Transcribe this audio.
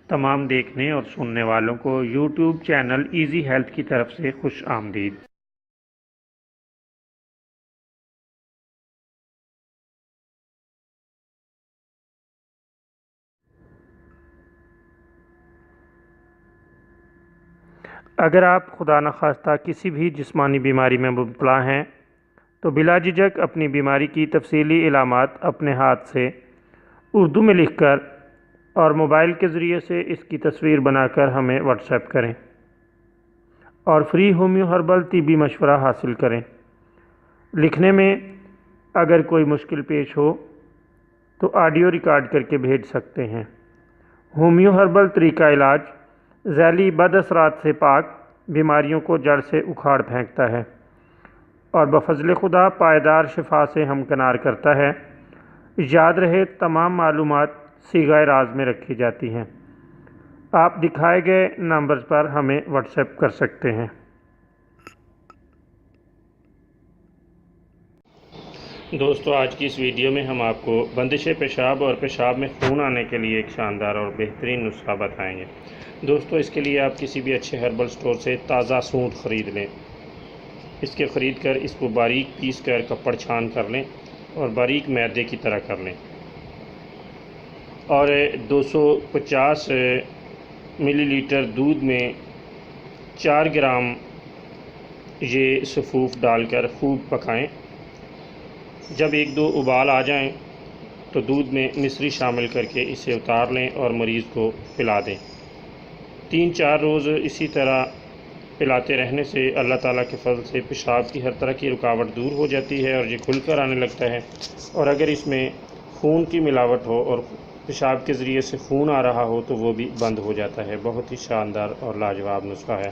تمام دیکھنے اور سننے والوں کو یوٹیوب چینل ایزی ہیلتھ کی طرف سے خوش آمدید۔ اگر آپ خدا نخواستہ کسی بھی جسمانی بیماری میں مبتلا ہیں تو بلا جھجک اپنی بیماری کی تفصیلی علامات اپنے ہاتھ سے اردو میں لکھ کر اور موبائل کے ذریعے سے اس کی تصویر بنا کر ہمیں واٹس ایپ کریں اور فری ہومیو ہربل طبی مشورہ حاصل کریں۔ لکھنے میں اگر کوئی مشکل پیش ہو تو آڈیو ریکارڈ کر کے بھیج سکتے ہیں۔ ہومیو ہربل طریقہ علاج ذیلی بد اثرات سے پاک، بیماریوں کو جڑ سے اکھاڑ پھینکتا ہے اور بفضل خدا پائیدار شفا سے ہمکنار کرتا ہے۔ یاد رہے تمام معلومات صیغہ راز میں رکھی جاتی ہیں۔ آپ دکھائے گئے نمبرز پر ہمیں واٹس ایپ کر سکتے ہیں۔ دوستو، آج کی اس ویڈیو میں ہم آپ کو بندش پیشاب اور پیشاب میں خون آنے کے لیے ایک شاندار اور بہترین نسخہ بتائیں گے۔ دوستو، اس کے لیے آپ کسی بھی اچھے ہربل سٹور سے تازہ سونٹ خرید لیں۔ اس کے خرید کر اس کو باریک پیس کر کپڑ چھان کر لیں اور باریک میدے کی طرح کر لیں اور 250 ملی لیٹر دودھ میں 4 گرام یہ سفوف ڈال کر خوب پکائیں۔ جب 1-2 ابال آ جائیں تو دودھ میں مصری شامل کر کے اسے اتار لیں اور مریض کو پلا دیں۔ 3-4 روز اسی طرح پلاتے رہنے سے اللہ تعالیٰ کے فضل سے پیشاب کی ہر طرح کی رکاوٹ دور ہو جاتی ہے اور یہ کھل کر آنے لگتا ہے۔ اور اگر اس میں خون کی ملاوٹ ہو اور پیشاب کے ذریعے سے خون آ رہا ہو تو وہ بھی بند ہو جاتا ہے۔ بہت ہی شاندار اور لاجواب نسخہ ہے۔